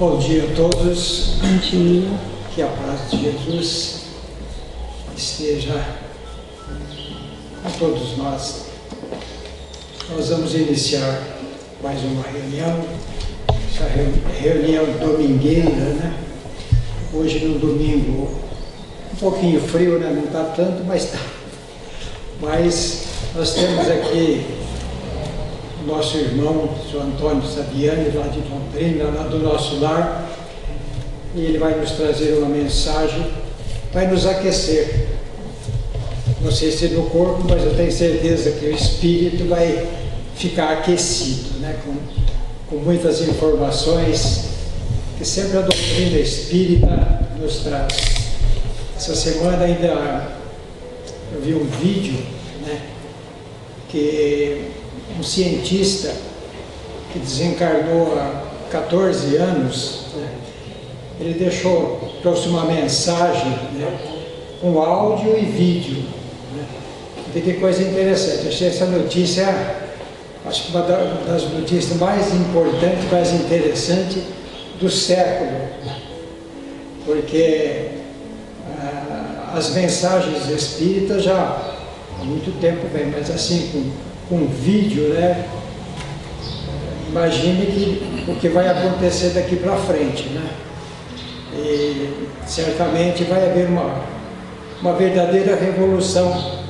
Bom dia a todos. Bom dia. Que a paz de Jesus esteja com todos nós. Nós vamos iniciar mais uma reunião, essa reunião domingueira, né? Hoje no domingo, um pouquinho frio, né? Não está tanto, mas está. Mas nós temos aqui o nosso irmão, o senhor Antônio Sabiani, lá de Londrina, lá do nosso lar, e ele vai nos trazer uma mensagem, vai nos aquecer. Não sei se no corpo, mas eu tenho certeza que o espírito vai ficar aquecido, né? Com muitas informações que sempre a doutrina espírita nos traz. Essa semana ainda eu vi um vídeo, né, que um cientista que desencarnou há 14 anos, né, ele trouxe uma mensagem, né, com áudio e vídeo, né. E que coisa interessante, achei essa notícia, acho que uma das notícias mais importantes, mais interessantes do século, porque as mensagens espíritas já há muito tempo vem, mas assim com vídeo, né? Imagine o que vai acontecer daqui para frente, né? E certamente vai haver uma verdadeira revolução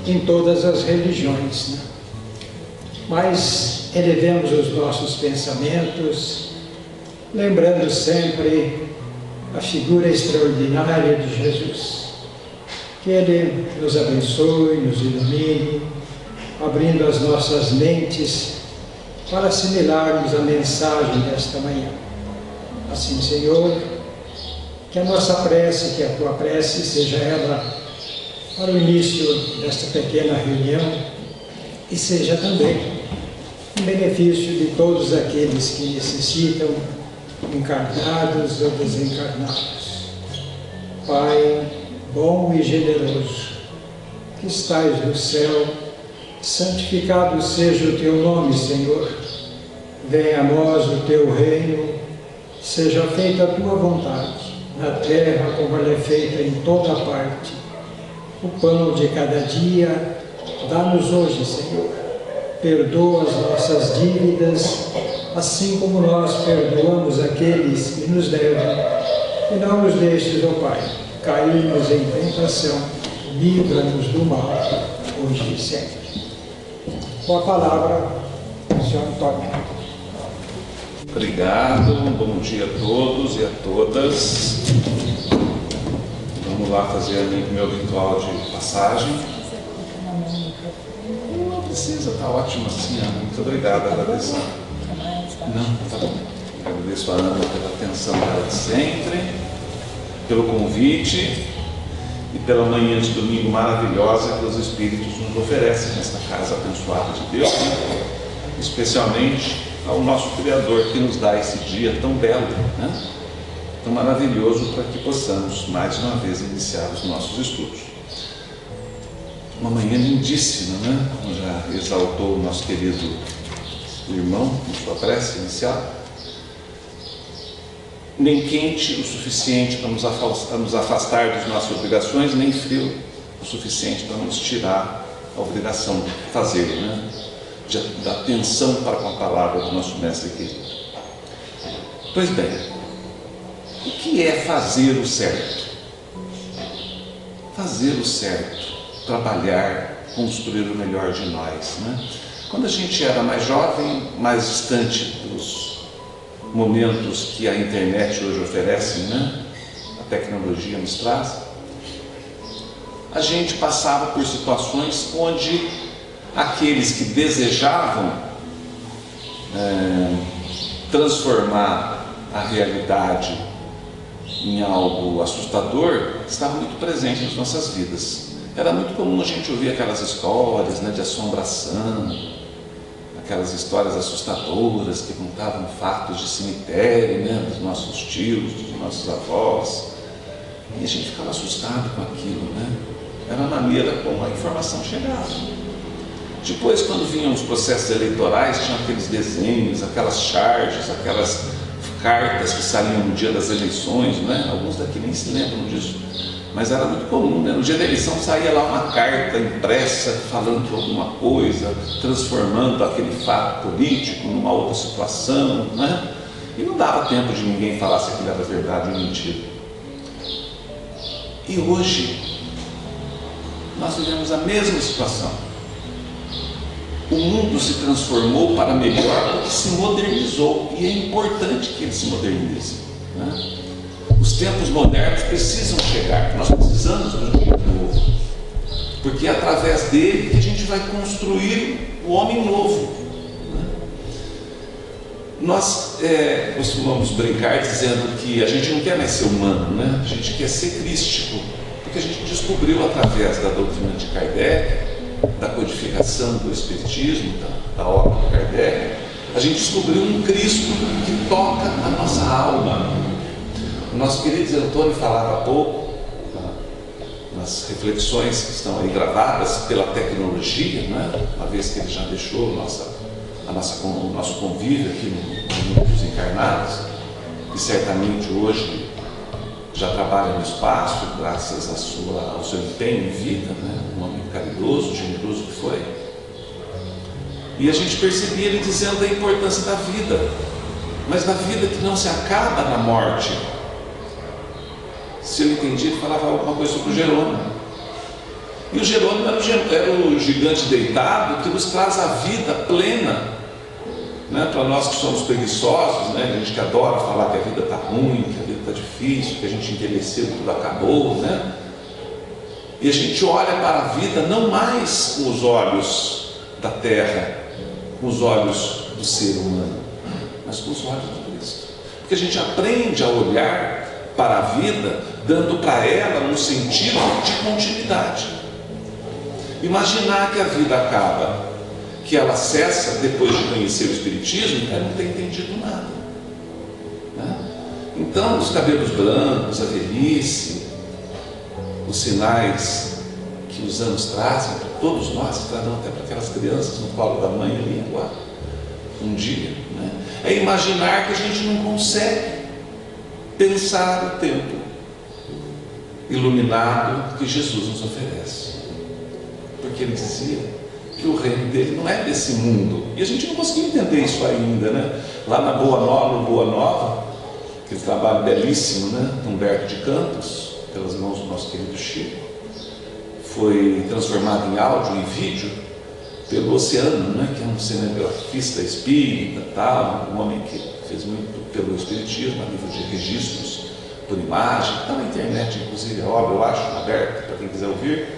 em todas as religiões, né? Mas elevemos os nossos pensamentos, lembrando sempre a figura extraordinária de Jesus. Que Ele nos abençoe, nos ilumine, abrindo as nossas mentes para assimilarmos a mensagem desta manhã. Assim, Senhor, que a nossa prece, que a Tua prece seja ela para o início desta pequena reunião e seja também em benefício de todos aqueles que necessitam, encarnados ou desencarnados. Pai bom e generoso, que estais no céu, santificado seja o Teu nome, Senhor. Venha a nós o Teu reino, seja feita a Tua vontade, na terra como ela é feita em toda parte. O pão de cada dia, dá-nos hoje, Senhor. Perdoa as nossas dívidas, assim como nós perdoamos aqueles que nos devem. E não nos deixes, ó Pai, cairmos em tentação, livra-nos do mal, hoje e sempre. Com a palavra, o senhor Antônio. Obrigado, bom dia a todos e a todas. Vamos lá fazer meu ritual de passagem. Não precisa, está ótimo assim, Ana. Muito obrigado, agradeço. Não, tá bom. Agradeço a Ana pela atenção dela de sempre, pelo convite e pela manhã de domingo maravilhosa que os Espíritos nos oferecem nesta casa abençoada de Deus, especialmente ao nosso Criador que nos dá esse dia tão belo, né? Tão maravilhoso, para que possamos mais uma vez iniciar os nossos estudos. Uma manhã lindíssima, né? Como já exaltou o nosso querido irmão em sua prece inicial. Nem quente o suficiente para nos afastar das nossas obrigações, nem frio o suficiente para nos tirar a obrigação de fazer, né? Da atenção para com a palavra do nosso mestre querido. Pois bem, o que é fazer o certo? Fazer o certo, trabalhar, construir o melhor de nós, né? Quando a gente era mais jovem, mais distante dos momentos que a internet hoje oferece, né? A tecnologia nos traz, a gente passava por situações onde aqueles que desejavam transformar a realidade em algo assustador estavam muito presentes nas nossas vidas. Era muito comum a gente ouvir aquelas histórias, né, de assombração, aquelas histórias assustadoras que contavam fatos de cemitério, né, dos nossos tios, dos nossos avós, e a gente ficava assustado com aquilo, né? Era a maneira como a informação chegava. Depois, quando vinham os processos eleitorais, tinham aqueles desenhos, aquelas charges, aquelas cartas que saíam no dia das eleições, né? Alguns daqui nem se lembram disso, mas era muito comum, né? No dia da eleição saía lá uma carta impressa falando de alguma coisa, transformando aquele fato político numa outra situação, né? E não dava tempo de ninguém falar se aquilo era verdade ou mentira. E hoje nós vivemos a mesma situação. O mundo se transformou para melhor porque se modernizou, e é importante que ele se modernize, né? Os tempos modernos precisam chegar, nós precisamos do dia novo, porque é através dele que a gente vai construir o homem novo, né? Nós costumamos brincar dizendo que a gente não quer mais ser humano, né? A gente quer ser crístico, porque a gente descobriu através da doutrina de Kardec, da codificação do Espiritismo, da obra de Kardec, a gente descobriu um Cristo que toca a nossa alma. O nosso querido Zé Antônio falava há pouco, nas reflexões que estão aí gravadas pela tecnologia, né? Uma vez que ele já deixou o nosso convívio aqui no mundo dos encarnados, e certamente hoje já trabalha no espaço, graças ao seu empenho em vida, né? Um homem caridoso, generoso que foi. E a gente percebia ele dizendo da importância da vida, mas da vida que não se acaba na morte. Se eu entendi, ele falava alguma coisa sobre o Jerônimo. E o Jerônimo era o gigante deitado que nos traz a vida plena, né? Para nós que somos preguiçosos, né? A gente que adora falar que a vida está ruim, que a vida está difícil, que a gente envelheceu, tudo acabou, né? E a gente olha para a vida não mais com os olhos da terra, com os olhos do ser humano, mas com os olhos de Cristo. Porque a gente aprende a olhar para a vida dando para ela um sentido de continuidade. Imaginar que a vida acaba, que ela cessa depois de conhecer o Espiritismo, ela não tem entendido nada, né? Então, os cabelos brancos, a velhice, os sinais que os anos trazem para todos nós, trarão até para aquelas crianças no colo da mãe ali agora, um dia, né? É imaginar que a gente não consegue pensar o tempo iluminado que Jesus nos oferece, porque ele dizia que o reino dele não é desse mundo, e a gente não conseguiu entender isso ainda, né? Lá na Boa Nova, aquele trabalho belíssimo, né? Humberto de Campos, pelas mãos do nosso querido Chico, foi transformado em áudio e vídeo pelo Oceano, né? Que é um cinegrafista espírita, tal, um homem que fez muito pelo Espiritismo, a nível de registros por imagem, está na internet, inclusive a obra, eu acho, aberta para quem quiser ouvir.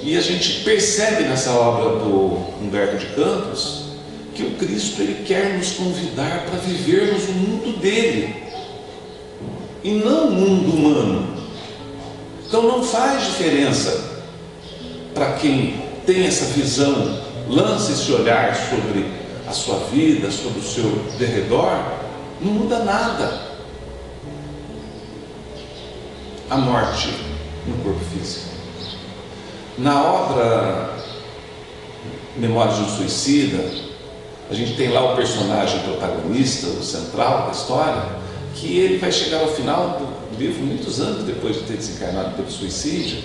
E a gente percebe nessa obra do Humberto de Campos que o Cristo ele quer nos convidar para vivermos o mundo dele e não o mundo humano. Então não faz diferença para quem tem essa visão, lança esse olhar sobre a sua vida, sobre o seu derredor, não muda nada. A morte no corpo físico. Na obra Memórias de um Suicida, a gente tem lá o personagem protagonista, o central da história, que ele vai chegar ao final do livro, muitos anos depois de ter desencarnado pelo suicídio,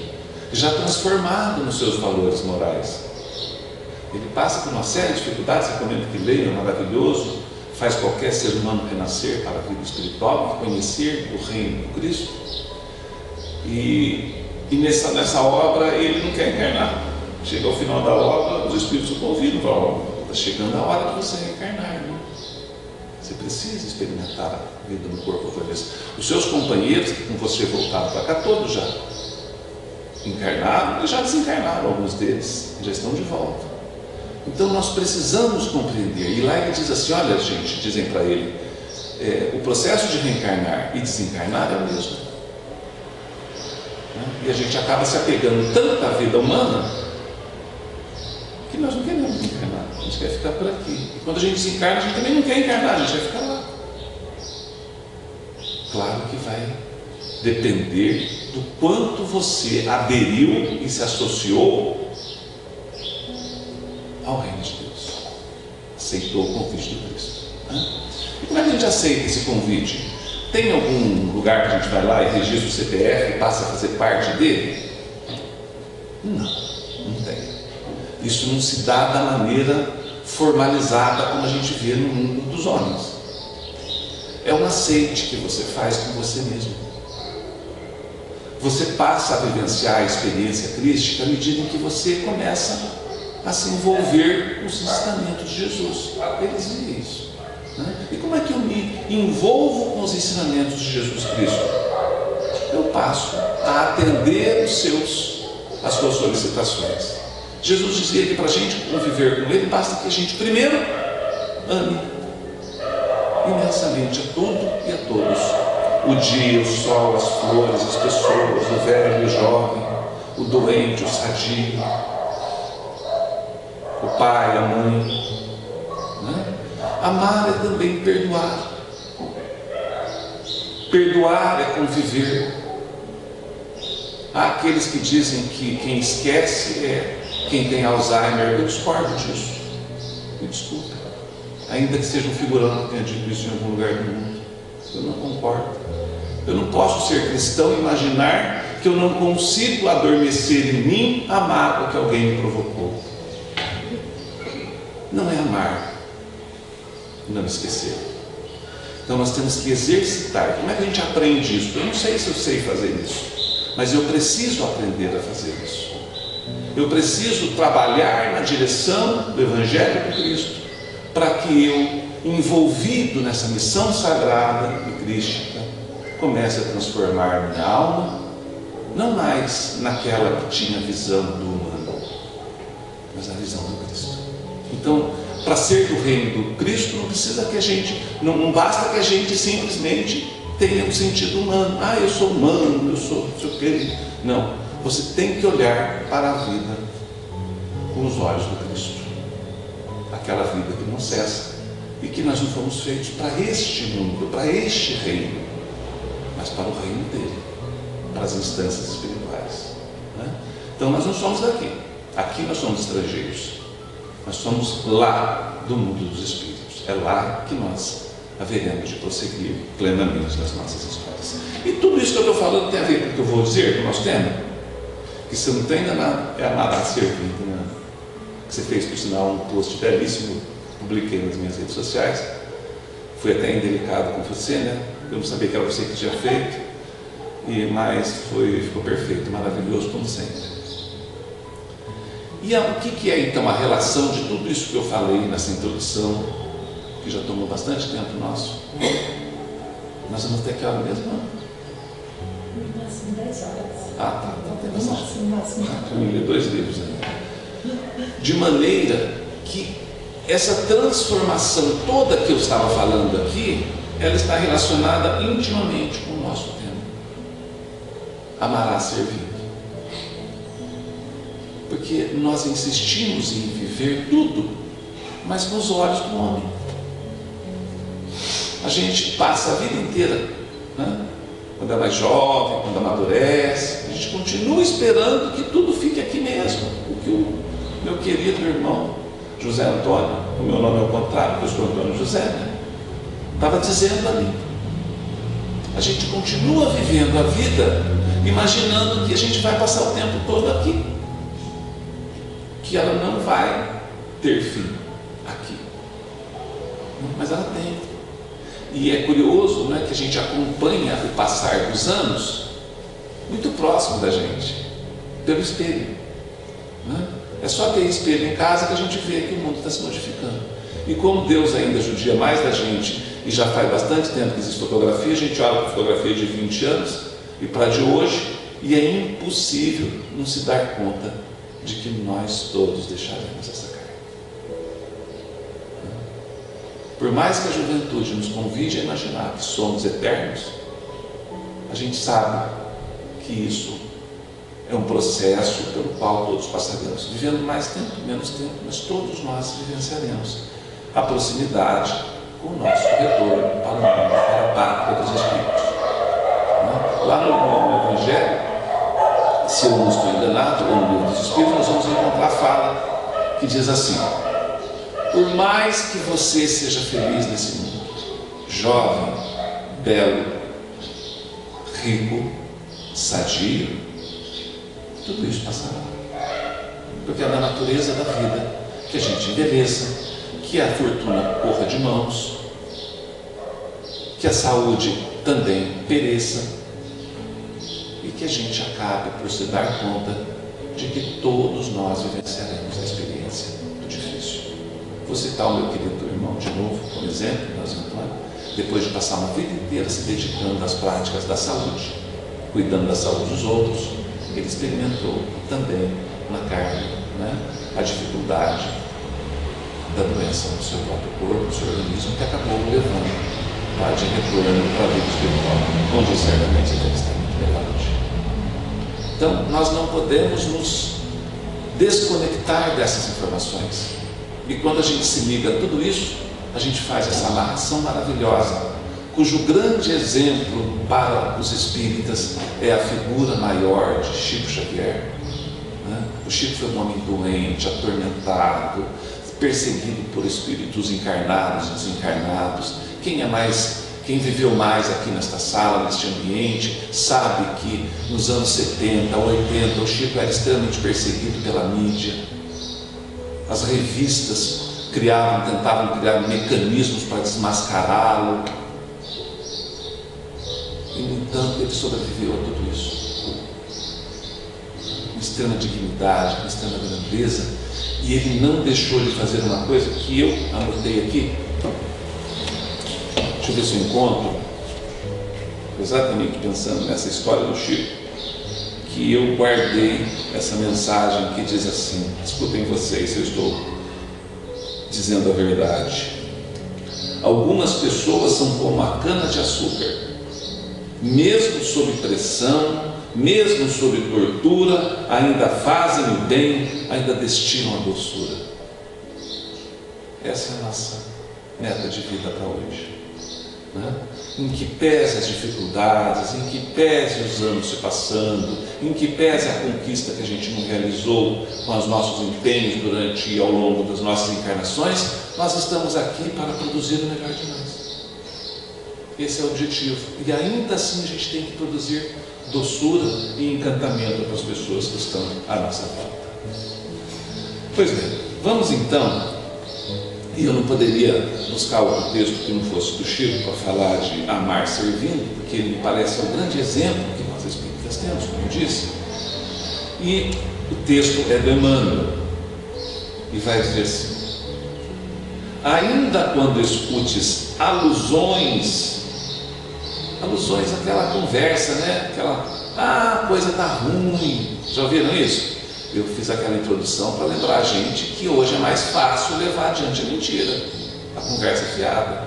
já transformado nos seus valores morais. Ele passa por uma série de dificuldades, recomendo que leiam, é maravilhoso, faz qualquer ser humano renascer para a vida espiritual, conhecer o reino do Cristo. E nessa obra ele não quer encarnar. Chega ao final da obra, os espíritos o convidam para a obra. Está chegando a hora de você reencarnar, né? Você precisa experimentar a vida no corpo outra vez. Os seus companheiros que com você voltaram para cá, todos já encarnaram e já desencarnaram, alguns deles já estão de volta. Então nós precisamos compreender. E lá ele diz assim: olha, gente, dizem para ele, o processo de reencarnar e desencarnar é o mesmo. E a gente acaba se apegando tanto à vida humana que nós não queremos encarnar, a gente quer ficar por aqui. E quando a gente desencarna, a gente também não quer encarnar, a gente vai ficar lá. Claro que vai depender do quanto você aderiu e se associou ao reino de Deus, aceitou o convite de Cristo. Né? E como é que a gente aceita esse convite? Tem algum lugar que a gente vai lá e registra o CPF e passa a fazer parte dele? Não, não tem. Isso não se dá da maneira formalizada como a gente vê no mundo dos homens. É um aceite que você faz com você mesmo. Você passa a vivenciar a experiência crística à medida em que você começa a se envolver nos ensinamentos de Jesus. Ele dizia isso. Né? E como é que eu me envolvo com os ensinamentos de Jesus Cristo? Eu passo a atender as suas solicitações. Jesus dizia que para a gente conviver com Ele, basta que a gente primeiro ame imensamente a tudo e a todos. O dia, o sol, as flores, as pessoas, o velho, o jovem, o doente, o sadio, o pai, a mãe. Né? Amar é também perdoar. Perdoar é conviver. Há aqueles que dizem que quem esquece é quem tem Alzheimer. Eu discordo disso. Me desculpe. Ainda que seja um figurante que tenha dito isso em algum lugar do mundo. Eu não concordo. Eu não posso ser cristão e imaginar que eu não consigo adormecer em mim a mágoa que alguém me provocou. Não é amar, não esquecer. Então nós temos que exercitar. Como é que a gente aprende isso? Eu não sei se eu sei fazer isso, mas eu preciso aprender a fazer isso. Eu preciso trabalhar na direção do Evangelho de Cristo, para que eu, envolvido nessa missão sagrada e crística, comece a transformar minha alma, não mais naquela que tinha a visão do humano, mas na visão do Cristo. Então, para ser do reino do Cristo, não precisa que a gente, não basta que a gente simplesmente tenha um sentido humano. Ah, eu sou humano, eu sou não sei o quê. Não, você tem que olhar para a vida com os olhos do Cristo. Aquela vida que não cessa e que nós não fomos feitos para este mundo, para este reino, mas para o reino dele, para as instâncias espirituais. Né? Então nós não somos daqui. Aqui nós somos estrangeiros. Nós somos lá do mundo dos espíritos. É lá que nós haveremos de prosseguir plenamente nas nossas histórias. E tudo isso que eu estou falando tem a ver com o que eu vou dizer, com o nosso tema. Que se não tem nada, é amar a servir. Né? Que você fez, por sinal, um post belíssimo, publiquei nas minhas redes sociais. Fui até indelicado com você, né? Eu não sabia que era você que tinha feito, mas ficou perfeito, maravilhoso, como sempre. E o que é então a relação de tudo isso que eu falei nessa introdução, que já tomou bastante tempo nosso? Nós vamos ter que hora mesmo? No máximo 10 horas. Ah, tá. No máximo. Eu li 2 livros ainda. De maneira que essa transformação toda que eu estava falando aqui, ela está relacionada intimamente com o nosso tema. Amará servir. Porque nós insistimos em viver tudo, mas com os olhos do homem. A gente passa a vida inteira, né? Quando é mais jovem, quando amadurece, a gente continua esperando que tudo fique aqui mesmo. O que o meu querido irmão José Antônio, o meu nome é o contrário, eu sou Antônio José, né? Estava dizendo ali. A gente continua vivendo a vida imaginando que a gente vai passar o tempo todo aqui, que ela não vai ter fim aqui, mas ela tem. E é curioso, não é, que a gente acompanha o passar dos anos muito próximo da gente, pelo espelho, né? É só ter espelho em casa que a gente vê que o mundo está se modificando. E como Deus ainda judia mais da gente, e já faz bastante tempo que existe fotografia, a gente olha para a fotografia de 20 anos e para a de hoje, e é impossível não se dar conta de que nós todos deixaremos essa carne. Por mais que a juventude nos convide a imaginar que somos eternos, a gente sabe que isso é um processo pelo qual todos passaremos, vivendo mais tempo, menos tempo, mas todos nós vivenciaremos a proximidade com o nosso retorno para o mundo, para a pátria dos Espíritos. Lá no Evangelho, se eu não estou enganado, ou no Livro dos Espíritos, nós vamos encontrar a fala que diz assim: Por mais que você seja feliz nesse mundo, jovem, belo, rico, sadio, tudo isso passará. Porque é da natureza da vida que a gente envelheça, que a fortuna corra de mãos, que a saúde também pereça e que a gente acabe por se dar conta de que todos nós vivenciaremos a experiência do difícil. Vou citar o meu querido irmão de novo, como exemplo, Antônio, depois de passar uma vida inteira se dedicando às práticas da saúde, cuidando da saúde dos outros, ele experimentou também na carne, né, a dificuldade da doença no seu próprio corpo, no seu organismo, que acabou o levando de retorno para a vida espiritual, onde certamente ele está muito melhor hoje. Então, nós não podemos nos desconectar dessas informações. E quando a gente se liga a tudo isso, a gente faz essa amarração maravilhosa, cujo grande exemplo para os espíritas é a figura maior de Chico Xavier. O Chico foi um homem doente, atormentado, perseguido por espíritos encarnados e desencarnados. Quem viveu mais aqui nesta sala, neste ambiente, sabe que nos anos 70, 80, o Chico era extremamente perseguido pela mídia. As revistas tentavam criar mecanismos para desmascará-lo. E, no entanto, ele sobreviveu a tudo isso. Com extrema dignidade, com extrema grandeza. E ele não deixou de fazer uma coisa que eu anotei aqui. Deixa eu ver se eu encontro, exatamente pensando nessa história do Chico, que eu guardei essa mensagem que diz assim, escutem vocês se eu estou dizendo a verdade. Algumas pessoas são como a cana-de-açúcar, mesmo sob pressão, mesmo sob tortura, ainda fazem o bem, ainda destilam a doçura. Essa é a nossa meta de vida para hoje. Em que pese as dificuldades, em que pese os anos se passando, em que pese a conquista que a gente não realizou com os nossos empenhos durante e ao longo das nossas encarnações, nós estamos aqui para produzir o melhor de nós. Esse é o objetivo. E ainda assim a gente tem que produzir doçura e encantamento para as pessoas que estão à nossa volta. Pois bem, vamos então. E eu não poderia buscar outro texto que não fosse do Chico para falar de amar servindo, porque ele me parece o grande exemplo que nós espíritas temos, como eu disse. E o texto é do Emmanuel, e vai dizer assim: ainda quando escutes alusões àquela conversa, né? A coisa está ruim, já ouviram isso? Eu fiz aquela introdução para lembrar a gente que hoje é mais fácil levar adiante a mentira, a conversa fiada.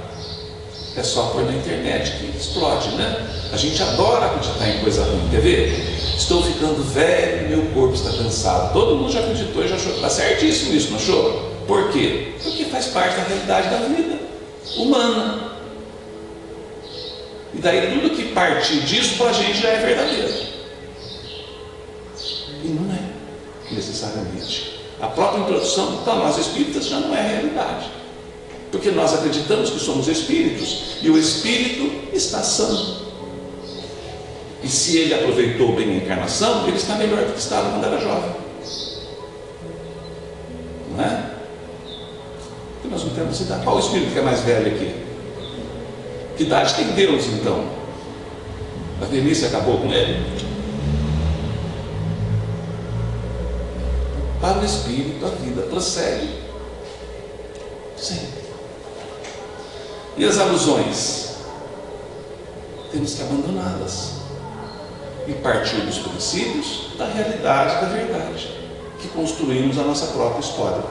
É só pôr na internet que explode, né? A gente adora acreditar em coisa ruim. Quer ver? Estou ficando velho, meu corpo está cansado. Todo mundo já acreditou e já achou. Está certíssimo isso, não achou? Por quê? Porque faz parte da realidade da vida humana. E daí tudo que partir disso para a gente já é verdadeiro. E não é necessariamente. A própria introdução para nós espíritas já não é realidade, porque nós acreditamos que somos espíritos e o espírito está são, e se ele aproveitou bem a encarnação, ele está melhor do que estava quando era jovem, não é? Porque nós não temos idade. Qual o espírito que é mais velho aqui? Que idade tem Deus então? A velhice acabou com ele? Para o espírito, a vida prossegue sempre. E as alusões? Temos que abandoná-las e partir dos princípios da realidade, da verdade, que construímos a nossa própria história.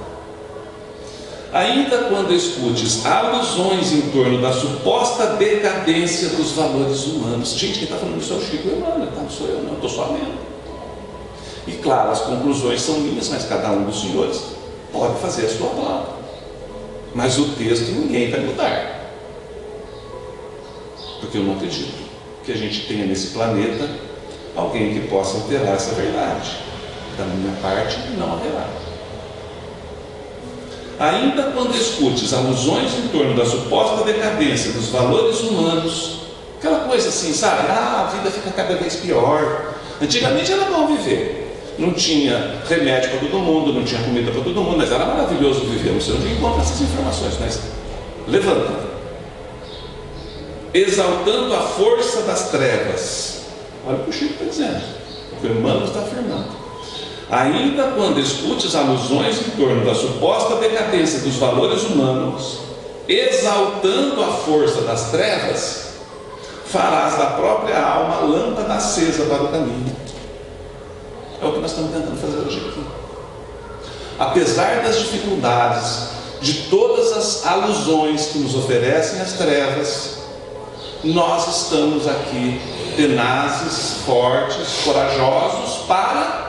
Ainda quando escutes alusões em torno da suposta decadência dos valores humanos. Gente, quem está falando isso é o Chico Emmanuel, tá? Não sou eu, não, estou só lendo. E claro, as conclusões são minhas, mas cada um dos senhores pode fazer a sua palavra. Mas o texto ninguém vai mudar. Porque eu não acredito que a gente tenha nesse planeta alguém que possa alterar essa verdade. Da minha parte, não haverá. ainda quando escutes alusões em torno da suposta decadência dos valores humanos, aquela coisa assim, sabe? A vida fica cada vez pior. Antigamente era bom viver, não tinha remédio para todo mundo, não tinha comida para todo mundo, mas era maravilhoso viver. Não sei onde encontra essas informações, mas levanta. Exaltando a força das trevas. Olha o que o Chico está dizendo, o que o Emmanuel está afirmando. Ainda quando escutes alusões em torno da suposta decadência dos valores humanos, exaltando a força das trevas, farás da própria alma lâmpada acesa para o caminho. É o que nós estamos tentando fazer hoje aqui. Apesar das dificuldades, de todas as alusões que nos oferecem as trevas, nós estamos aqui tenazes, fortes, corajosos para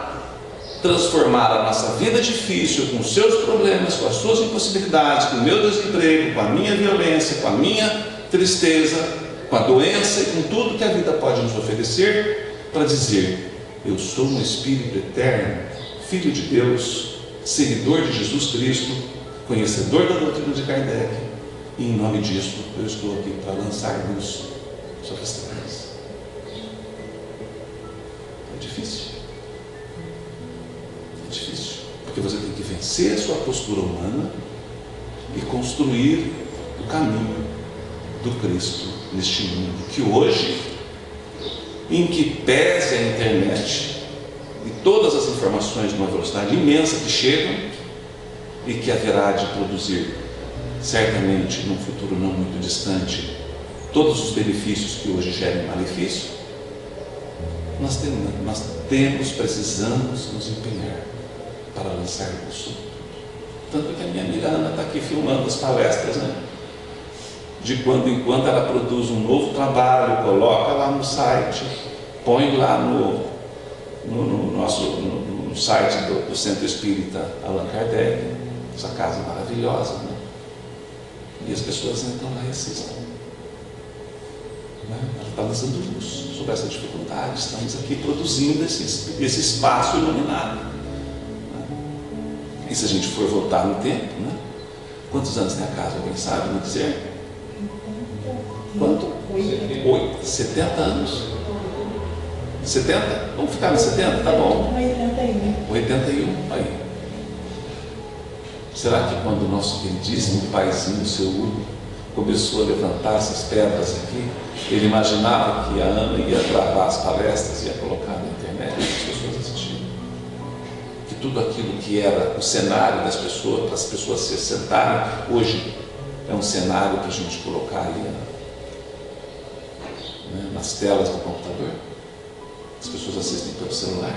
transformar a nossa vida difícil, com os seus problemas, com as suas impossibilidades, com o meu desemprego, com a minha violência, com a minha tristeza, com a doença e com tudo que a vida pode nos oferecer, para dizer: eu sou um Espírito eterno, Filho de Deus, seguidor de Jesus Cristo, conhecedor da doutrina de Kardec, e em nome disso eu estou aqui para lançar luz sobre as trevas. É difícil. É difícil, porque você tem que vencer a sua postura humana e construir o caminho do Cristo neste mundo, que hoje, em que pese a internet e todas as informações de uma velocidade imensa que chegam e que haverá de produzir, certamente, num futuro não muito distante, todos os benefícios que hoje gerem malefício, nós precisamos nos empenhar para lançar luz sobre tudo. Tanto que a minha amiga Ana está aqui filmando as palestras, né? De quando em quando ela produz um novo trabalho, coloca lá no site, põe lá no site do Centro Espírita Allan Kardec, essa casa maravilhosa, né? E as pessoas entram lá e assistem. Ela está lançando luz sobre essa dificuldade. Estamos aqui produzindo esse espaço iluminado. E se a gente for voltar no tempo, né? Quantos anos tem a casa? Alguém sabe me dizer? Quanto? 70 anos? 70? Vamos ficar nos 70, tá bom? 81, aí. Será que quando o nosso queridíssimo paizinho, o seu Hugo, começou a levantar essas pedras aqui, ele imaginava que a Ana ia gravar as palestras e ia colocar na internet para as pessoas assistirem? Que tudo aquilo que era o cenário das pessoas, para as pessoas se sentarem, hoje é um cenário para a gente colocar ali, né, nas telas do computador. As pessoas assistem pelo celular.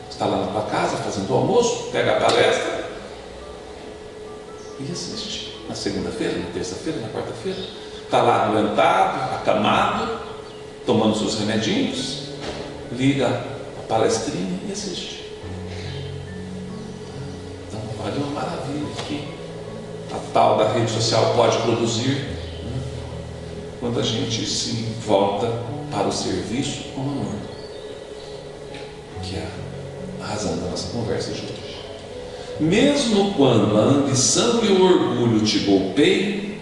Está lá na tua casa fazendo o almoço, pega a palestra e assiste. Na segunda-feira, na terça-feira, na quarta-feira, está lá adoentado, acamado, tomando seus remedinhos, liga a palestrinha e assiste. Então, olha uma maravilha que a tal da rede social pode produzir, né, quando a gente se volta para o serviço com amor, que é a razão da nossa conversa de hoje. Mesmo quando a ambição e o orgulho te golpeiem,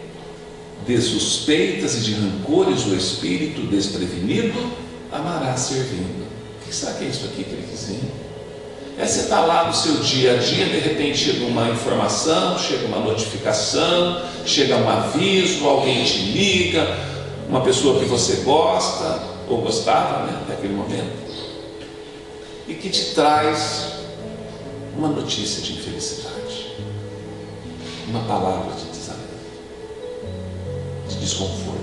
de suspeitas e de rancores o espírito desprevenido amará servindo. O que será que é isso aqui que ele quis dizer? Você está lá no seu dia a dia, de repente chega uma informação, chega uma notificação, chega um aviso, alguém te liga, uma pessoa que você gosta, ou gostava, né, naquele momento, e que te traz uma notícia de infelicidade, uma palavra de desalento, de desconforto,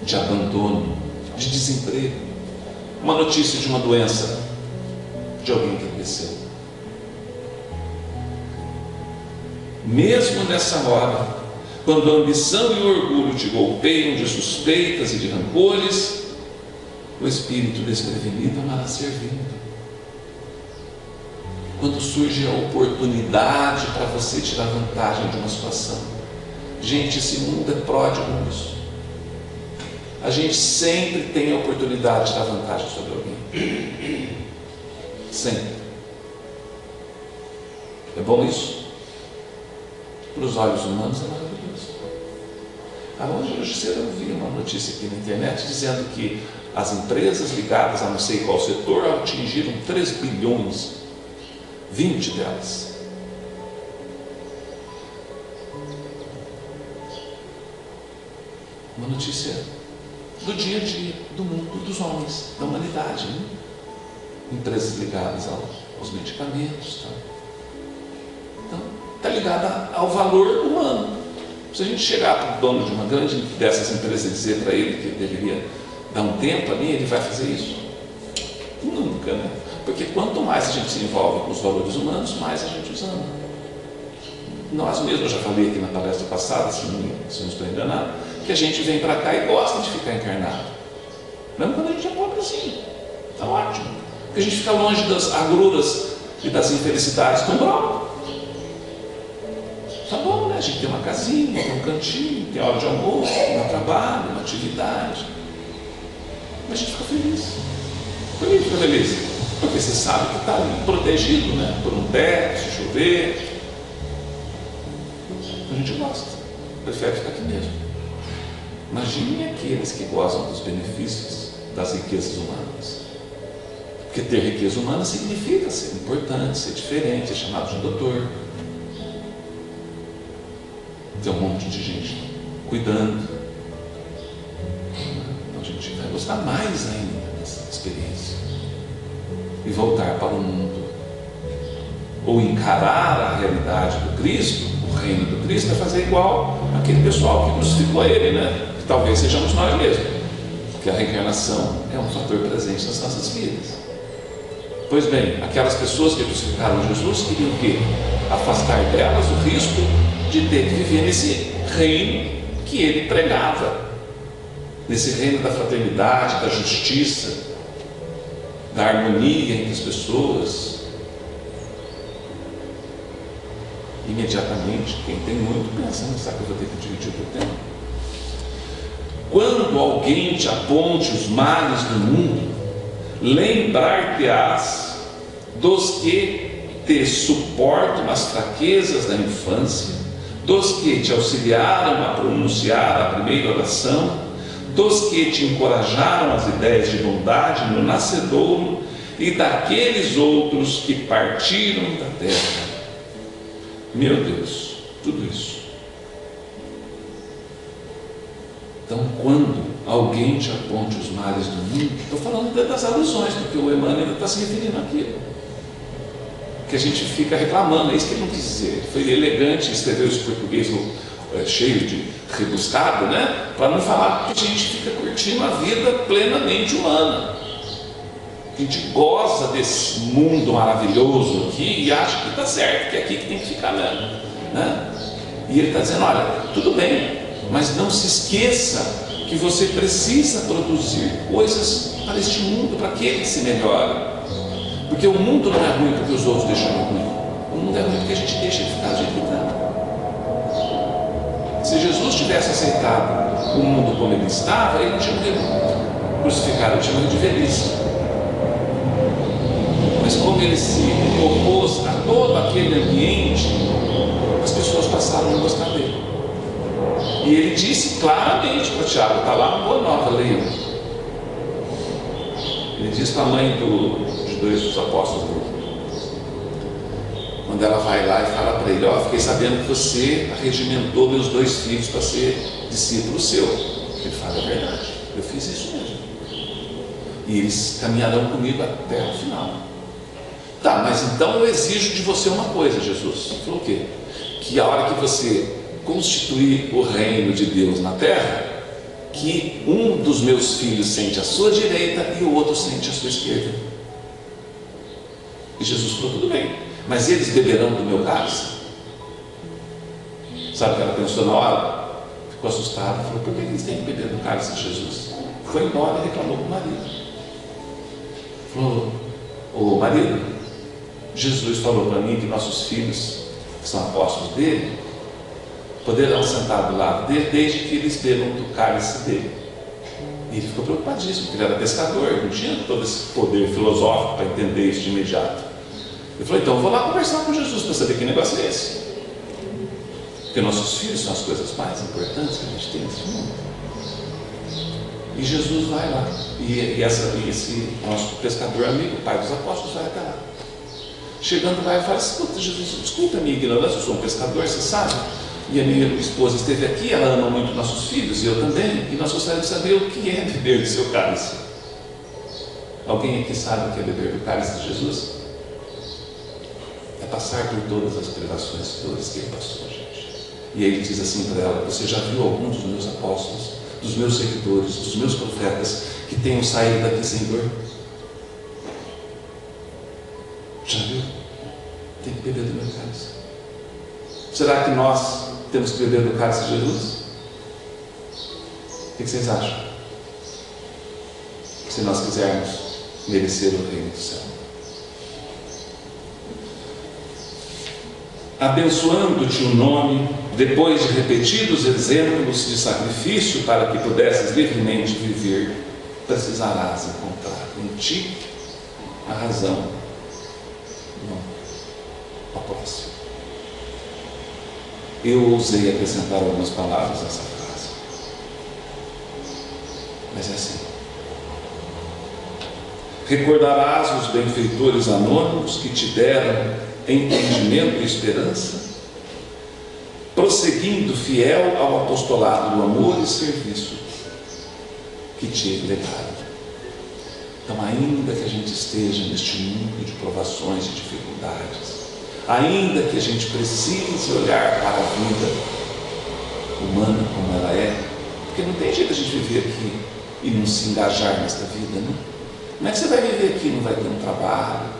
de abandono, de desemprego, uma notícia de uma doença de alguém que adoeceu. Mesmo nessa hora, quando a ambição e o orgulho te golpeiam de suspeitas e de rancores, o espírito desprevenido amará servindo. Quando surge a oportunidade para você tirar vantagem de uma situação. Gente, esse mundo é pródigo nisso. A gente sempre tem a oportunidade de tirar vantagem sobre alguém. Sempre. É bom isso? para os olhos humanos é maravilhoso. Hoje cedo eu vi uma notícia aqui na internet dizendo que as empresas ligadas a não sei qual setor atingiram 3 bilhões, 20 delas. Uma notícia do dia a dia, do mundo, dos homens, da humanidade, né? Empresas ligadas aos medicamentos, tá? Então, está ligada ao valor humano. Se a gente chegar para o dono de uma grande dessas empresas e dizer para ele que ele deveria dar um tempo ali, ele vai fazer isso? Nunca, né? Porque quanto mais a gente se envolve com os valores humanos, mais a gente os ama. Nós mesmos, eu já falei aqui na palestra passada, se não estou enganado, que a gente vem para cá e gosta de ficar encarnado. Mesmo quando a gente é pobrezinho. Está ótimo. Porque a gente fica longe das agruras e das infelicidades do umbral. Tá bom, né? A gente tem uma casinha, tem um cantinho, tem hora de almoço, tem um trabalho, uma atividade. Mas a gente fica feliz. Por que fica feliz? Porque você sabe que está ali protegido, né? Por um teto, se chover. A gente gosta. Prefere ficar aqui mesmo. Imagine aqueles que gozam dos benefícios das riquezas humanas. Porque ter riqueza humana significa ser importante, ser diferente, ser chamado de doutor. Tem um monte de gente cuidando. Então a gente vai gostar mais ainda dessa experiência. E voltar para o mundo. Ou encarar a realidade do Cristo, o reino do Cristo, é fazer igual aquele pessoal que crucificou ele, né? Que talvez sejamos nós mesmos. Porque a reencarnação é um fator presente nas nossas vidas. Pois bem, aquelas pessoas que crucificaram Jesus queriam o quê? Afastar delas o risco de ter que viver nesse reino que ele pregava, nesse reino da fraternidade, da justiça, da harmonia entre as pessoas. Imediatamente, quem tem muito pensa, não sabe que eu vou ter que dividir o tempo. Quando alguém te aponte os males do mundo, lembrar-te-ás dos que te suportam nas fraquezas da infância, dos que te auxiliaram a pronunciar a primeira oração, dos que te encorajaram as ideias de bondade no nascedouro e daqueles outros que partiram da terra. Meu Deus, tudo isso. Então, quando alguém te aponte os males do mundo, estou falando das alusões, porque o Emmanuel ainda está se referindo àquilo que a gente fica reclamando. É isso que ele não quis dizer. Ele foi elegante, escreveu esse português cheio de rebuscado, né? Para não falar que a gente fica curtindo a vida plenamente humana. A gente goza desse mundo maravilhoso aqui e acha que está certo, que é aqui que tem que ficar mesmo, né? E ele está dizendo, olha, tudo bem, mas não se esqueça que você precisa produzir coisas para este mundo, para que ele se melhore. Porque o mundo não é ruim porque os outros deixam ele ruim. O mundo é ruim porque a gente deixa ele ficar do jeito que está. Se Jesus tivesse aceitado o mundo como ele estava, ele não tinha morrido crucificado, ele tinha morrido de velhice. Mas como ele se opôs a todo aquele ambiente, as pessoas passaram a não gostar dele. E ele disse claramente para Tiago, está lá no Boa Nova, leiam. Ele disse para a mãe de dois dos apóstolos, quando ela vai lá e fala para ele, ó, fiquei sabendo que você arregimentou meus 2 filhos para ser discípulo seu. Ele fala, é verdade, eu fiz isso mesmo. E eles caminharão comigo até o final. Tá, mas então eu exijo de você uma coisa, Jesus. Ele falou o quê? Que a hora que você constituir o reino de Deus na terra, que um dos meus filhos sente a sua direita e o outro sente a sua esquerda. E Jesus falou, tudo bem, mas eles beberão do meu cálice? Sabe o que ela pensou na hora? Ficou assustada, falou, por que eles têm que beber do cálice de Jesus? Foi embora e reclamou com o marido. Falou, ô marido, Jesus falou para mim que nossos filhos, que são apóstolos dele, poderão sentar do lado dele desde que eles bebam do cálice dele. E ele ficou preocupadíssimo, porque ele era pescador, não tinha todo esse poder filosófico para entender isso de imediato. Ele falou, então eu vou lá conversar com Jesus para saber que negócio é esse. Porque nossos filhos são as coisas mais importantes que a gente tem nesse mundo. E Jesus vai lá. E esse nosso pescador amigo, o pai dos apóstolos, vai até lá. Chegando lá e fala: escuta, Jesus, desculpa a minha ignorância, eu sou um pescador, você sabe? E a minha esposa esteve aqui, ela ama muito nossos filhos, e eu também, e nós gostaríamos de saber o que é beber do seu cálice. Alguém aqui sabe o que é beber do cálice de Jesus? É passar por todas as privações e dores que ele passou, gente. E aí ele diz assim para ela: você já viu algum dos meus apóstolos, dos meus seguidores, dos meus profetas que tenham saído daqui sem dor? Já viu? Tem que beber do meu cálice. Será que nós temos que beber do cálice de Jesus? O que vocês acham? Se nós quisermos merecer o reino do céu. Abençoando-te o nome, depois de repetidos exemplos de sacrifício para que pudesses livremente viver, precisarás encontrar em ti a razão, não a próxima. Eu ousei acrescentar algumas palavras nessa frase, mas é assim: recordarás os benfeitores anônimos que te deram entendimento e esperança, prosseguindo fiel ao apostolado do amor e serviço que te legaram. Então, ainda que a gente esteja neste mundo de provações e dificuldades, ainda que a gente precise olhar para a vida humana como ela é, porque não tem jeito de a gente viver aqui e não se engajar nesta vida, né? Como é que você vai viver aqui e não vai ter um trabalho,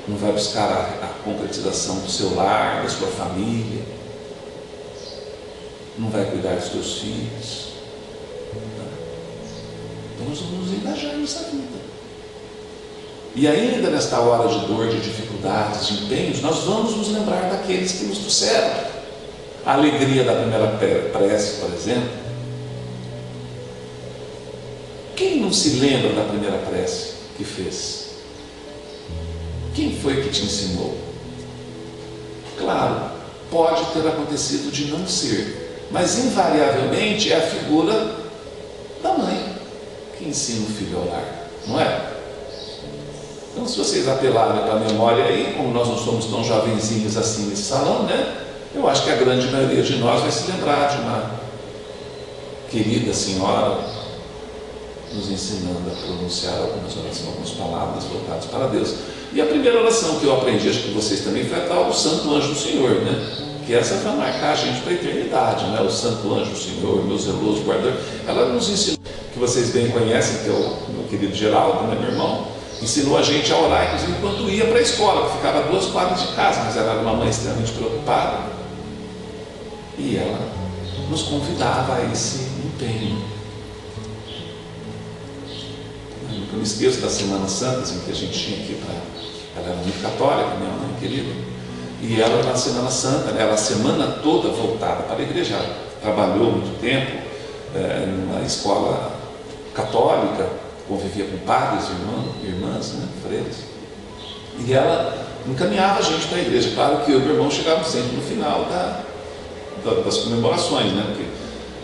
não vai buscar a concretização do seu lar, da sua família, não vai cuidar dos seus filhos? Então nós vamos nos engajar nessa vida. E ainda nesta hora de dor, de dificuldades, de empenhos, nós vamos nos lembrar daqueles que nos trouxeram a alegria da primeira prece, por exemplo. Quem não se lembra da primeira prece que fez? Quem foi que te ensinou? Claro, pode ter acontecido de não ser, mas invariavelmente é a figura da mãe que ensina o filho a orar, não é? Então, se vocês apelarem para a memória aí, como nós não somos tão jovenzinhos assim nesse salão, né? Eu acho que a grande maioria de nós vai se lembrar de uma querida senhora nos ensinando a pronunciar algumas orações, algumas palavras voltadas para Deus. E a primeira oração que eu aprendi, acho que vocês também, foi a tal do Santo Anjo do Senhor, né? Que essa vai marcar a gente para a eternidade, né? O Santo Anjo do Senhor, meu zeloso guardador. Ela nos ensinou, que vocês bem conhecem, que é o meu querido Geraldo, né, meu irmão, ensinou a gente a orar, inclusive quando ia para a escola, que ficava a 2 quadras de casa, mas ela era uma mãe extremamente preocupada. E ela nos convidava a esse empenho. Eu nunca me esqueço das Semanas Santas, em que a gente tinha aqui para... Ela era muito católica, minha mãe querida. E ela, na Semana Santa, né, ela a semana toda voltada para a igreja. Ela trabalhou muito tempo numa escola católica, convivia com padres, irmãs, né, freiras. E ela encaminhava a gente para a igreja. Claro que eu e meu irmão chegávamos sempre no final das comemorações, né? Porque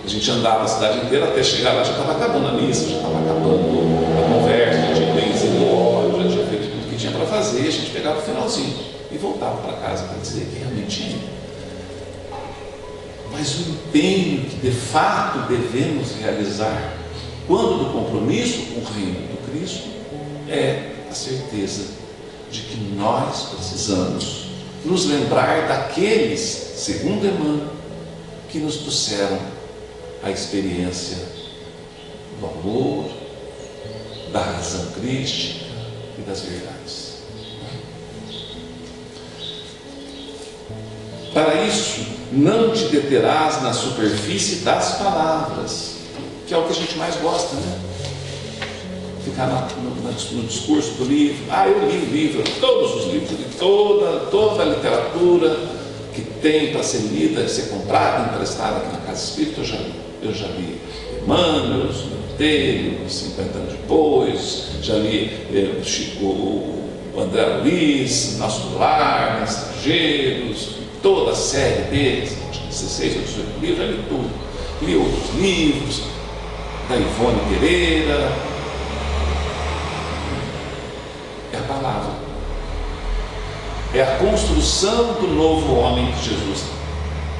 a gente andava a cidade inteira até chegar lá, já estava acabando a missa, já estava acabando a conversa, já tinha benzido o óleo, já tinha feito tudo que tinha para fazer, a gente pegava o finalzinho e voltava para casa para dizer que realmente ia. Mas o empenho que de fato devemos realizar quando do compromisso com o reino do Cristo é a certeza de que nós precisamos nos lembrar daqueles, segundo Emmanuel, que nos trouxeram a experiência do amor, da razão crística e das verdades. Para isso, não te deterás na superfície das palavras, que é o que a gente mais gosta, né? Ficar no discurso do livro. Eu li o livro, todos os livros, li toda a literatura que tem para ser lida, ser comprada, emprestada aqui na Casa Espírita, eu já li Emmanuel, Monteiro, 50 anos depois, já li o André Luiz, Nosso Lar, Mensageiros, toda a série deles, 16 ou 18 livros, já li tudo. Li outros livros, da Ivone Pereira. É a palavra. É a construção do novo homem que Jesus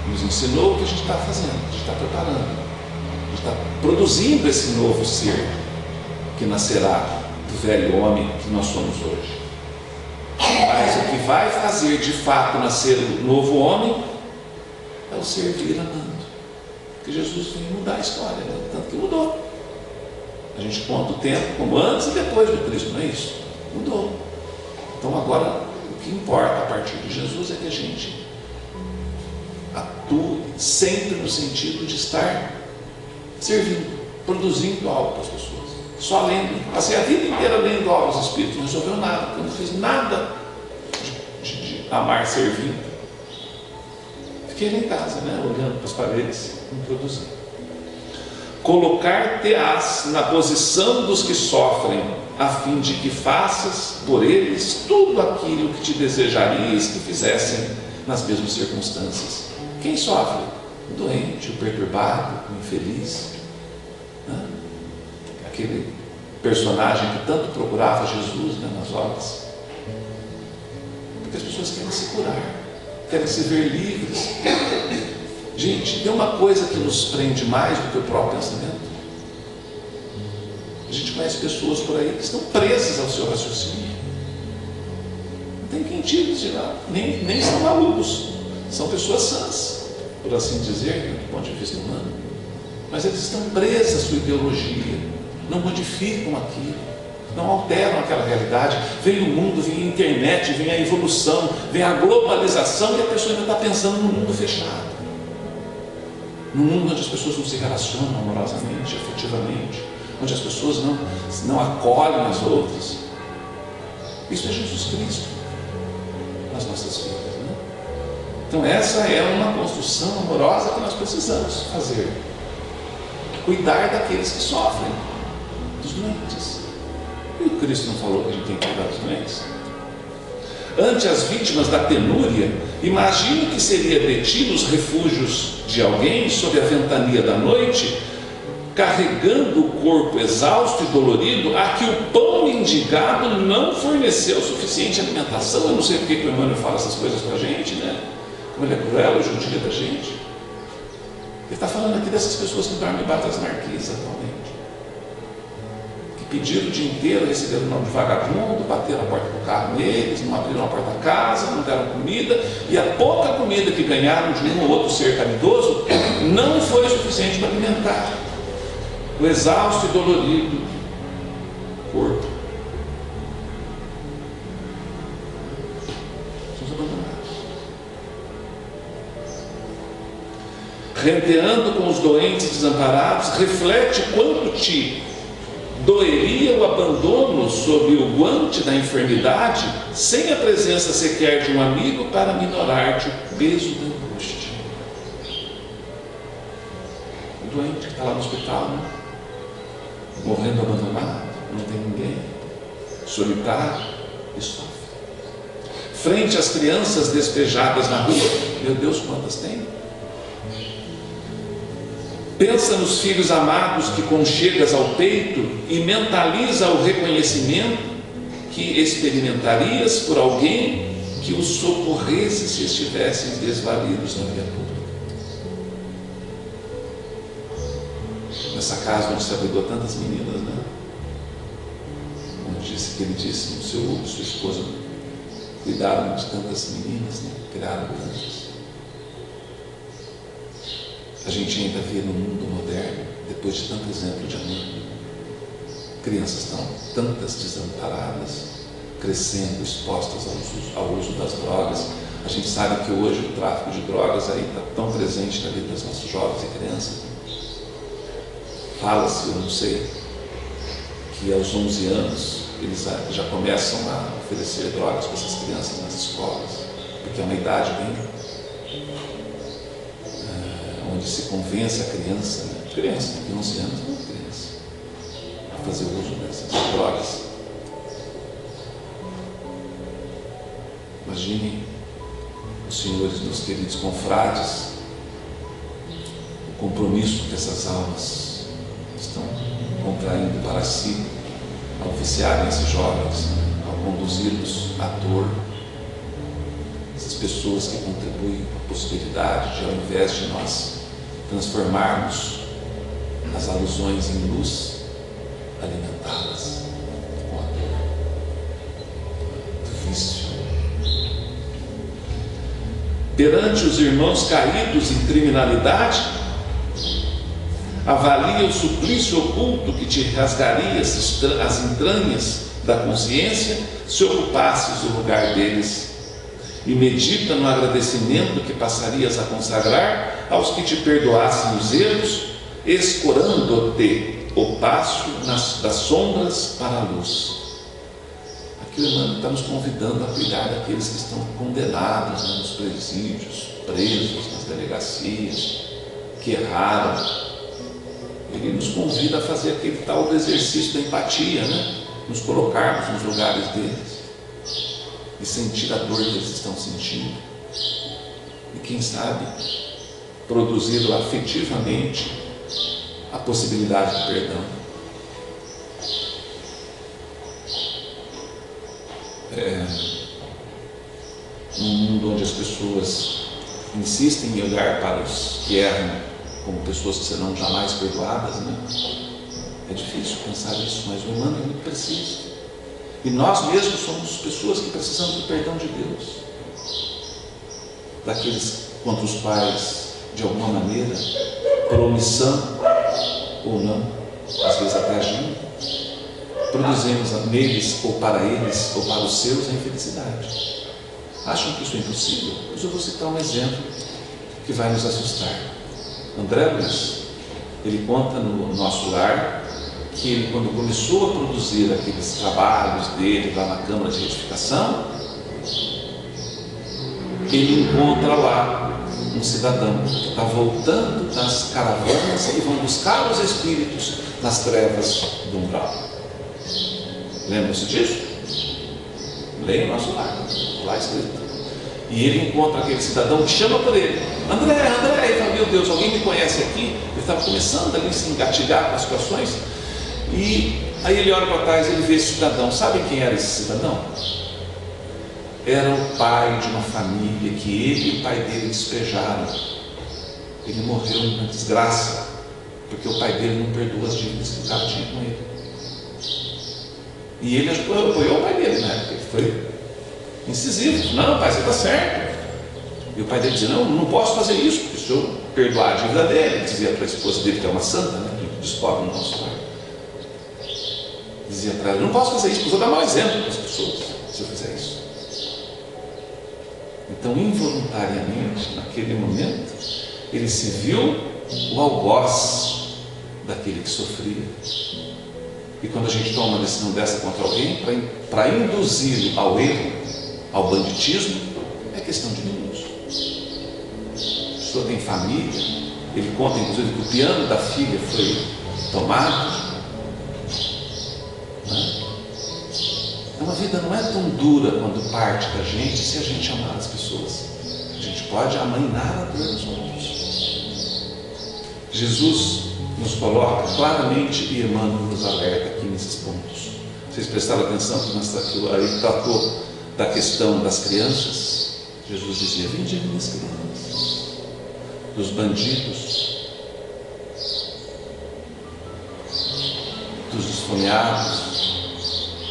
nos ensinou, que a gente está fazendo, a gente está preparando. A gente está produzindo esse novo ser que nascerá do velho homem que nós somos hoje. Mas o que vai fazer de fato nascer o novo homem é o servir amando. Porque Jesus veio mudar a história, né? Tanto que mudou. A gente conta o tempo como antes e depois do Cristo, não é isso? Mudou. Então agora o que importa a partir de Jesus é que a gente atue sempre no sentido de estar servindo, produzindo algo para as pessoas. Só lendo. Passei a vida inteira lendo algo aos Espíritos, não resolveu nada, porque eu não fiz nada de amar servindo. Fiquei lá em casa, né, olhando para as paredes, não produzindo. Colocar-te-ás na posição dos que sofrem, a fim de que faças por eles tudo aquilo que te desejarias que fizessem nas mesmas circunstâncias. Quem sofre? O doente, o perturbado, o infeliz, né? Aquele personagem que tanto procurava Jesus, né, nas obras. Porque as pessoas querem se curar, querem se ver livres. Gente, tem uma coisa que nos prende mais do que o próprio pensamento. A gente conhece pessoas por aí que estão presas ao seu raciocínio. Não tem quem tire de lá, nem são malucos, são pessoas sãs, por assim dizer, do ponto de vista humano. Mas eles estão presos à sua ideologia, não modificam aquilo, não alteram aquela realidade. Vem o mundo, vem a internet, vem a evolução, vem a globalização, e a pessoa ainda está pensando no mundo fechado, no mundo onde as pessoas não se relacionam amorosamente, afetivamente, onde as pessoas não acolhem as outras. Isso é Jesus Cristo nas nossas vidas, né? Então essa é uma construção amorosa que nós precisamos fazer. Cuidar daqueles que sofrem, dos doentes. E o Cristo não falou que a gente tem que cuidar dos doentes? Ante as vítimas da penúria, imagino que seria de nos refúgios de alguém sob a ventania da noite, carregando o corpo exausto e dolorido, a que o pão mendigado não forneceu suficiente alimentação. Eu não sei porque que o Emmanuel fala essas coisas para a gente, né? Como ele é cruel e judia da gente. Ele está falando aqui dessas pessoas que dormem embaixo das marquises atualmente, que pediram o dia inteiro, receberam o nome de vagabundo, bateram a porta do carro neles, não abriram a porta da casa, não deram comida, e a pouca comida que ganharam de um ou outro ser caridoso não foi suficiente para alimentar o exausto e dolorido corpo. Somos abandonados. Renteando com os doentes desamparados, reflete quanto te doeria o abandono sob o guante da enfermidade, sem a presença sequer de um amigo para minorar-te o peso da angústia. O doente que está lá no hospital, né? Morrendo abandonado, não tem ninguém, solitário e sofre. Frente às crianças despejadas na rua, meu Deus, quantas tem? Pensa nos filhos amados que conchegas ao peito e mentaliza o reconhecimento que experimentarias por alguém que os socorresse se estivessem desvalidos na via pública. Nessa casa onde se abrigou tantas meninas, né? Onde disse que ele disse, o seu Hugo e sua esposa cuidaram de tantas meninas, né? Criaram tantas. A gente ainda vê no mundo moderno, depois de tanto exemplo de amor, crianças tantas desamparadas, crescendo, expostas ao uso das drogas. A gente sabe que hoje o tráfico de drogas aí está tão presente na vida dos nossos jovens e crianças. Fala-se, eu não sei, que aos 11 anos eles já começam a oferecer drogas para essas crianças nas escolas, porque é uma idade bem onde se convence a criança, né? Criança de 11 anos, não é criança, a fazer uso dessas drogas. Imaginem os senhores, meus queridos confrades, compromisso que essas almas estão contraindo para si ao viciarem esses jovens, ao conduzi-los à dor. Essas pessoas que contribuem para a prosperidade, de, ao invés de nós transformarmos as alusões em luz, alimentá-las com a dor do vício. Perante os irmãos caídos em criminalidade, avalia o suplício oculto que te rasgaria as entranhas da consciência se ocupasses o lugar deles, e medita no agradecimento que passarias a consagrar aos que te perdoassem os erros, escorando-te o passo das sombras para a luz. Aqui o Emmanuel está nos convidando a cuidar daqueles que estão condenados, nos presídios, presos nas delegacias, que erraram. Ele nos convida a fazer aquele tal do exercício da empatia, nos colocarmos nos lugares deles e sentir a dor que eles estão sentindo, e quem sabe produzir afetivamente a possibilidade de perdão. Num mundo onde as pessoas insistem em olhar para os que erram como pessoas que serão jamais perdoadas, é difícil pensar isso, mas o humano é muito preciso. E nós mesmos somos pessoas que precisamos do perdão de Deus, daqueles contra os quais, de alguma maneira, por omissão ou não, às vezes até agindo, produzimos neles, ou para eles, ou para os seus, a infelicidade. Acham que isso é impossível? Mas eu vou citar um exemplo que vai nos assustar. André Luiz, ele conta no nosso lar que ele, quando começou a produzir aqueles trabalhos dele lá na Câmara de Retificação, ele encontra lá um cidadão que está voltando das caravanas que vão buscar os espíritos nas trevas do umbral. Lembram-se disso? Leia o nosso lar, lá escrito. E ele encontra aquele cidadão que chama por ele: André, ele fala: meu Deus, alguém me conhece aqui? Ele estava começando ali a se engatilhar com as situações. E aí ele olha para trás e ele vê esse cidadão. Sabe quem era esse cidadão? Era o pai de uma família que ele e o pai dele despejaram. Ele morreu numa desgraça, porque o pai dele não perdoou as dívidas que o cara tinha com ele. E ele apoiou o pai dele, né? Ele foi incisivo: não, pai, você está certo. E o pai dele dizia: não posso fazer isso, porque se eu perdoar a dívida dele, ele dizia para a esposa dele, que é uma santa, que descobre no nosso lar, dizia para ela: não posso fazer isso, porque eu vou dar mau exemplo para as pessoas se eu fizer isso. Então, involuntariamente, naquele momento, ele se viu o algoz daquele que sofria. E quando a gente toma uma decisão dessa contra alguém, para induzi-lo ao erro, ao banditismo, é questão de minutos. A pessoa tem família, ele conta inclusive que o piano da filha foi tomado. Então a vida não é tão dura quando parte da gente, se a gente amar as pessoas. A gente pode amainar a dor dos outros. Jesus nos coloca claramente, e Emmanuel nos alerta aqui nesses pontos. Vocês prestaram atenção que aí tratou da questão das crianças? Jesus dizia: vinde a minhas crianças, dos bandidos, dos esfomeados,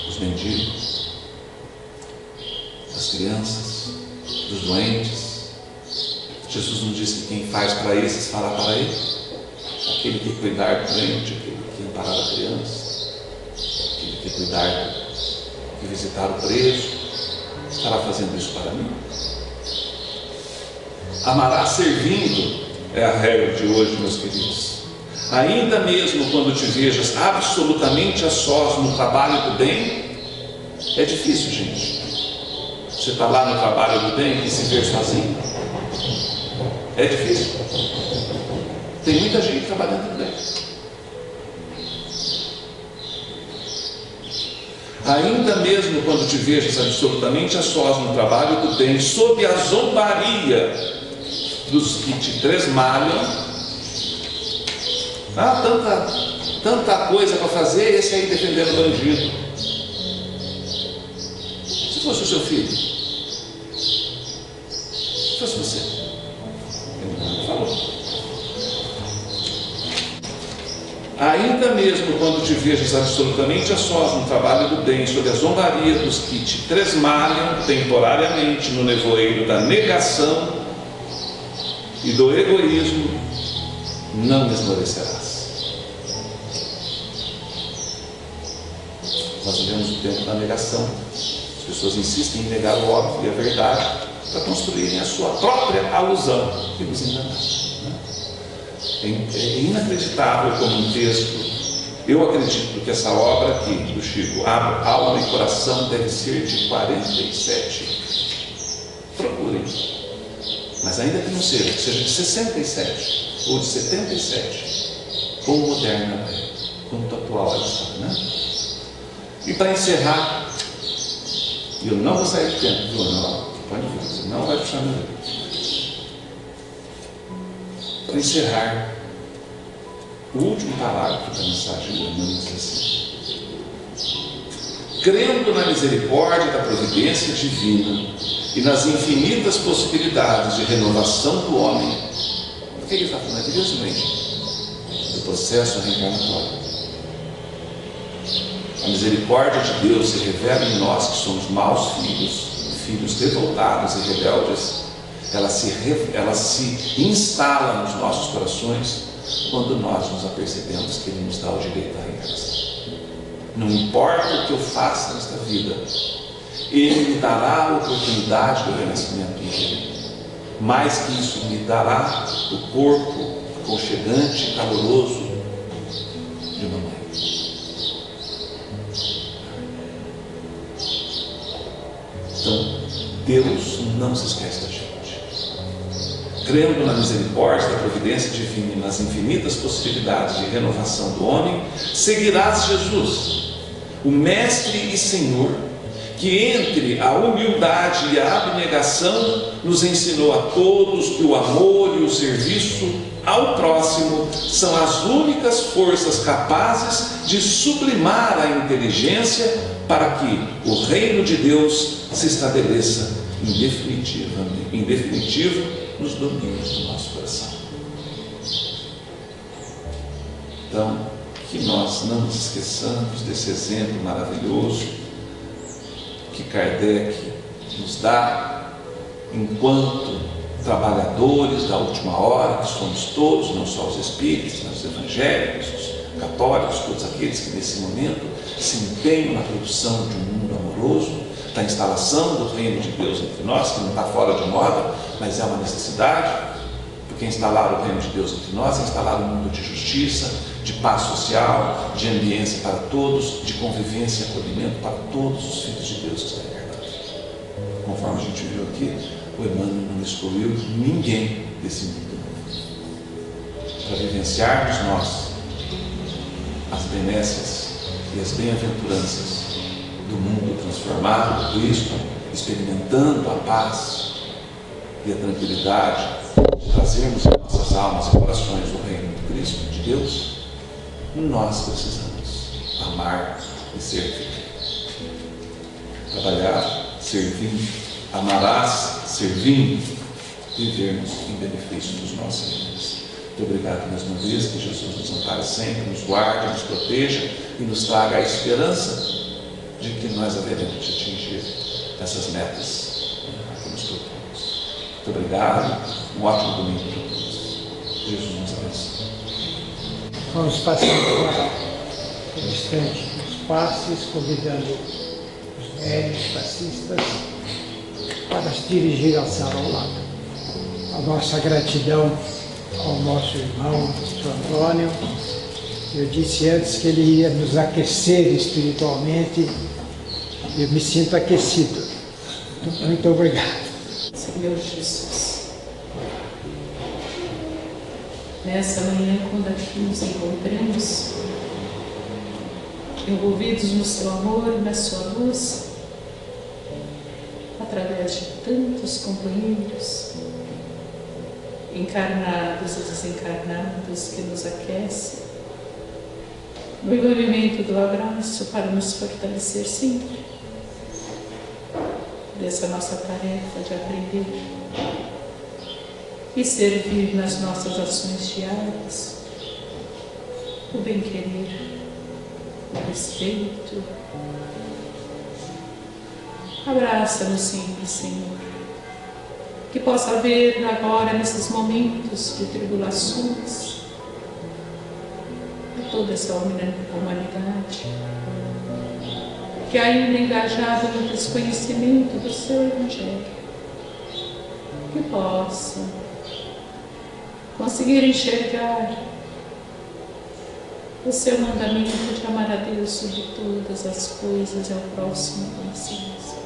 dos mendigos, das crianças, dos doentes. Jesus não disse que quem faz para esses fará para ele. Aquele que cuidar do doente, aquele que amparar a criança, aquele que cuidar, que visitar o preso, estará fazendo isso para mim. Amarás servindo, é a regra de hoje, meus queridos. Ainda mesmo quando te vejas absolutamente a sós no trabalho do bem. É difícil, gente. Você está lá no trabalho do bem e se ver sozinho. É difícil. Tem muita gente trabalhando bem. Ainda mesmo quando te vejas absolutamente a sós no trabalho do bem, sob a zombaria dos que te tresmalham, Ah, tanta coisa para fazer, esse aí defendendo o bandido. Se fosse o seu filho, se fosse você, ele não falou. Ainda mesmo quando te vejas absolutamente a sós no trabalho do bem, sob a zombaria dos que te tresmalham temporariamente no nevoeiro da negação e do egoísmo, não esmorecerás. Nós vivemos o tempo da negação. As pessoas insistem em negar o óbvio e a verdade para construírem a sua própria alusão e nos enganar. É inacreditável como um texto. Eu acredito que essa obra aqui do Chico, Alma e Coração, deve ser de 47. Procurem. Mas ainda que não seja, que seja de 67 ou de 77, como moderna, como atual ela está, né? E para encerrar, eu não vou sair do tempo, viu? Não, pode ver, você não vai puxar meu dedo. Para encerrar, o último parágrafo da mensagem do Emmanuel diz assim: crendo na misericórdia da providência divina e nas infinitas possibilidades de renovação do homem, o que ele está falando? Evidentemente, do processo reencarnatório. A misericórdia de Deus se revela em nós que somos maus filhos revoltados e rebeldes. Ela se instala nos nossos corações quando nós nos apercebemos que Ele nos dá o direito à reencarnação. Não importa o que eu faça nesta vida, Ele me dará a oportunidade do renascimento inteiro. Mais que isso, me dará o corpo aconchegante e caloroso de uma mãe. Então, Deus não se esquece da gente. Crendo na misericórdia da providência divina e nas infinitas possibilidades de renovação do homem, seguirás Jesus, o Mestre e Senhor, que entre a humildade e a abnegação nos ensinou a todos que o amor e o serviço ao próximo são as únicas forças capazes de sublimar a inteligência para que o reino de Deus se estabeleça em definitivo nos domínios do nosso coração. Então, que nós não nos esqueçamos desse exemplo maravilhoso que Kardec nos dá enquanto trabalhadores da última hora, que somos todos, não só os espíritas, mas os evangélicos, os católicos, todos aqueles que nesse momento se empenham na produção de um mundo amoroso, da instalação do reino de Deus entre nós, que não está fora de moda, mas é uma necessidade, porque instalar o reino de Deus entre nós é instalar um mundo de justiça, de paz social, de ambiência para todos, de convivência e acolhimento para todos os filhos de Deus que estão encarnados. Conforme a gente viu aqui, o Emmanuel não excluiu ninguém desse mundo novo. Para vivenciarmos nós as benécias e as bem-aventuranças do mundo transformado por Cristo, experimentando a paz e a tranquilidade, de trazermos em nossas almas e corações o reino de Cristo, de Deus, nós precisamos amar e servir. Trabalhar, servir, amarás, servindo, vivermos em benefício dos nossos irmãos. Muito obrigado mais uma vez, que Jesus nos ampare sempre, nos guarde, nos proteja e nos traga a esperança de que nós haveremos de atingir essas metas que nos propomos. Muito obrigado, um ótimo domingo para todos. Jesus nos abençoe. Vamos passar agora por instante os passes, convidando os velhos passistas para se dirigir à sala ao lado. A nossa gratidão ao nosso irmão, Sr. Antônio. Eu disse antes que ele ia nos aquecer espiritualmente. Eu me sinto aquecido. Muito obrigado. Senhor Jesus, nessa manhã, quando aqui nos encontramos, envolvidos no seu amor e na sua luz, através de tantos companheiros, encarnados e desencarnados que nos aquecem, no envolvimento do abraço para nos fortalecer sempre dessa nossa tarefa de aprender e servir nas nossas ações diárias o bem-querer, o respeito. Abraça-nos sempre, Senhor, que possa haver agora, nesses momentos de tribulações, a toda essa humanidade que ainda é engajada no desconhecimento do seu Evangelho, que possa conseguir enxergar o seu mandamento de amar a Deus sobre todas as coisas e ao próximo como a si mesmo.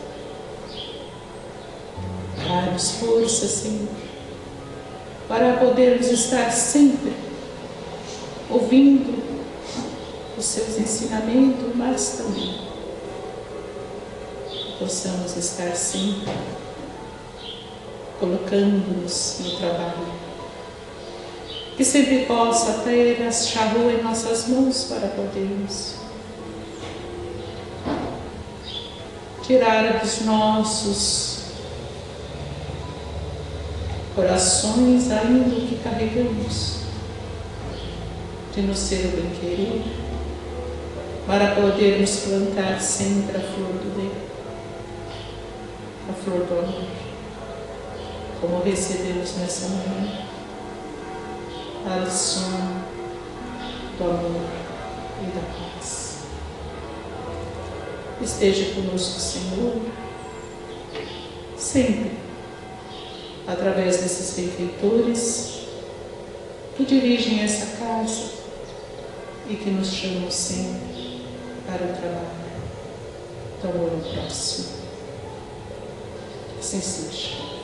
Dá-nos força, Senhor, para podermos estar sempre ouvindo os seus ensinamentos, mas também possamos estar sempre colocando-nos no trabalho, que sempre possa ter a charrua em nossas mãos para podermos tirar dos nossos corações ainda o que carregamos de nos ser o bem-querer, para podermos plantar sempre a flor do bem, a flor do amor, como recebemos nessa manhã a lição do amor e da paz. Esteja conosco, Senhor, sempre, através desses benfeitores que dirigem essa casa e que nos chamam sempre para o trabalho do amor ao próximo. Assim seja.